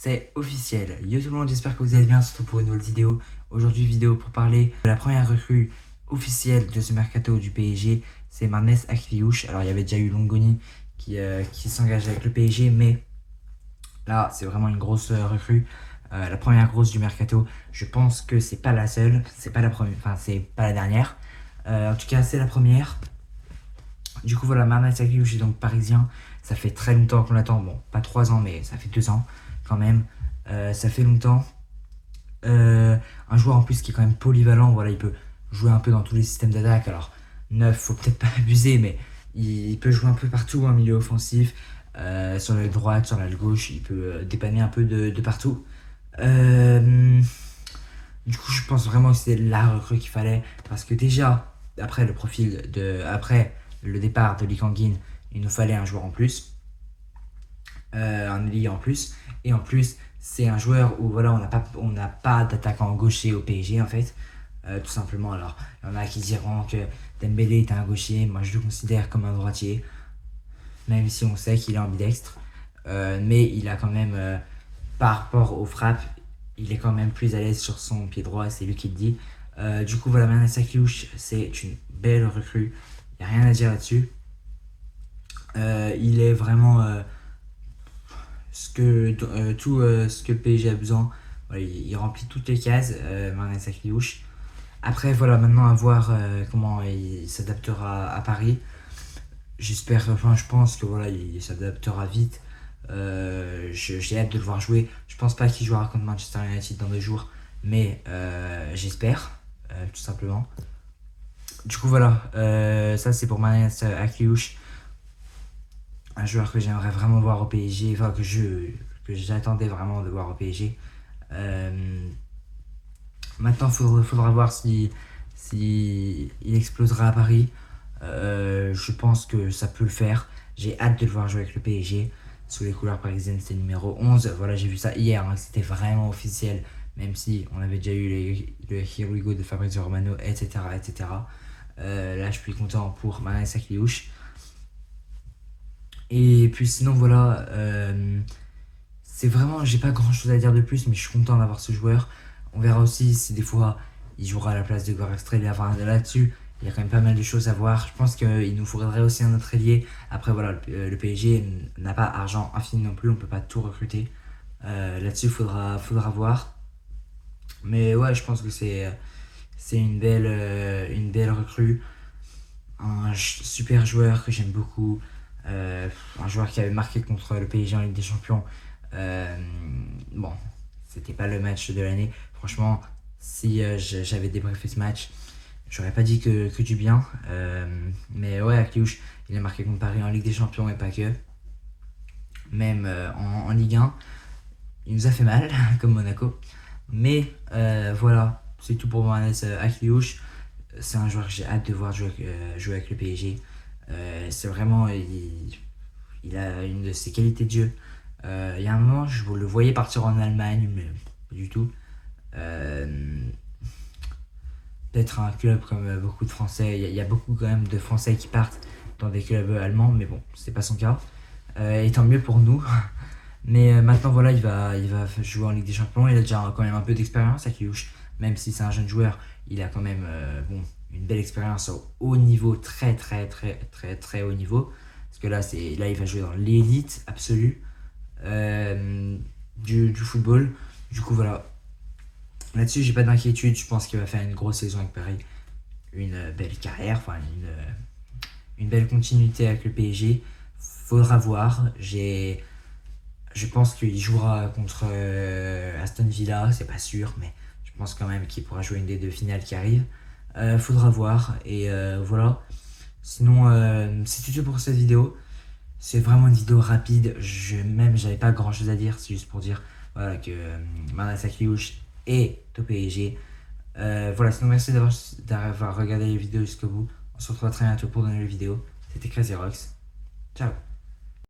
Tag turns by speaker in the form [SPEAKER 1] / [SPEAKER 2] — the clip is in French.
[SPEAKER 1] C'est officiel. Yo tout le monde, j'espère que vous allez bien. C'est pour une nouvelle vidéo. Aujourd'hui, vidéo pour parler de la première recrue officielle de ce mercato du PSG. C'est Mahrez Akliouche. Alors, il y avait déjà eu Longoni qui s'engage avec le PSG, mais là, c'est vraiment une grosse recrue. La première grosse du mercato. Je pense que c'est pas la seule. C'est pas la première. Enfin, c'est pas la dernière. En tout cas, c'est la première. Du coup, voilà, Mahrez Akliouche est donc parisien. Ça fait très longtemps qu'on l'attend. Bon, pas 3 ans, mais ça fait 2 ans quand même. Ça fait longtemps. Un joueur en plus qui est quand même polyvalent. Voilà, il peut jouer un peu dans tous les systèmes d'attaque. Alors, neuf, faut peut-être pas abuser, mais il peut jouer un peu partout en milieu offensif. Sur l'aile droite, sur l'aile gauche, il peut dépanner un peu de partout. Du coup, je pense vraiment que c'est la recrue qu'il fallait. Parce que déjà, après le départ de Lee Kang-in, il nous fallait un joueur en plus. Un ailier en plus. Et en plus, c'est un joueur où voilà, on n'a pas d'attaquant gaucher au PSG en fait. Tout simplement. Alors, il y en a qui diront que Dembélé est un gaucher. Moi, je le considère comme un droitier. Même si on sait qu'il est ambidextre. Mais il a quand même, par rapport aux frappes, il est quand même plus à l'aise sur son pied droit, c'est lui qui le dit. Du coup, voilà, Mahrez Akliouche, c'est une belle recrue. Il n'y a rien à dire là-dessus. Il est vraiment tout ce que le PSG a besoin. Voilà, il remplit toutes les cases, Mahrez Akliouche. Après, voilà, maintenant à voir comment il s'adaptera à Paris. J'espère, enfin, je pense que voilà, il s'adaptera vite. J'ai hâte de le voir jouer. Je pense pas qu'il jouera contre Manchester United dans 2 jours, mais j'espère, tout simplement. Du coup, voilà, ça c'est pour Mahrez Akliouche. Un joueur que j'aimerais vraiment voir au PSG, enfin que j'attendais vraiment de voir au PSG. Maintenant, faudra voir si il explosera à Paris. Je pense que ça peut le faire. J'ai hâte de le voir jouer avec le PSG. Sous les couleurs parisiennes, c'est numéro 11. Voilà, j'ai vu ça hier, hein, c'était vraiment officiel. Même si on avait déjà eu le Here We Go de Fabrizio Romano, etc. etc. Là, je suis content pour Mahrez Akliouche. Et puis sinon, voilà, c'est vraiment, j'ai pas grand chose à dire de plus, mais je suis content d'avoir ce joueur. On verra aussi si des fois il jouera à la place de Kvaratskhelia. Enfin, là-dessus, il y a quand même pas mal de choses à voir. Je pense qu'il nous faudrait aussi un autre ailier. Après, voilà, le PSG n'a pas argent infini non plus, on peut pas tout recruter. Là-dessus, faudra voir. Mais ouais, je pense que c'est une belle recrue. Un super joueur que j'aime beaucoup. Un joueur qui avait marqué contre le PSG en Ligue des Champions. Bon, c'était pas le match de l'année. Franchement, si j'avais débriefé ce match, j'aurais pas dit que du bien. Mais ouais, Akliouche, il a marqué contre Paris en Ligue des Champions et pas que. Même en Ligue 1, il nous a fait mal, comme Monaco. Mais voilà, c'est tout pour Mahrez Akliouche. C'est un joueur que j'ai hâte de voir jouer avec le PSG. C'est vraiment, il a une de ses qualités de jeu. Il y a un moment, je le voyais partir en Allemagne, mais pas du tout. Peut-être un club comme beaucoup de Français. Il y a beaucoup quand même de Français qui partent dans des clubs allemands, mais bon, c'est pas son cas. Et tant mieux pour nous. Mais maintenant, voilà, il va jouer en Ligue des Champions. Il a déjà quand même un peu d'expérience, Akliouche. Même si c'est un jeune joueur, il a quand même une belle expérience au haut niveau, très haut niveau. Parce que là il va jouer dans l'élite absolue du football. Du coup, voilà. Là-dessus, j'ai pas d'inquiétude. Je pense qu'il va faire une grosse saison avec Paris. Une belle carrière, enfin une belle continuité avec le PSG. Faudra voir. Je pense qu'il jouera contre Aston Villa, c'est pas sûr, mais je pense quand même qu'il pourra jouer une des 2 finales qui arrivent. Faudra voir, et voilà. Sinon, c'est tout pour cette vidéo. C'est vraiment une vidéo rapide, j'avais pas grand chose à dire, c'est juste pour dire voilà, que Mahrez Akliouche est au PSG. Voilà, sinon merci d'avoir regardé les vidéos jusqu'au bout. On se retrouve très bientôt pour de nouvelles vidéos. C'était Crazy Rocks. Ciao.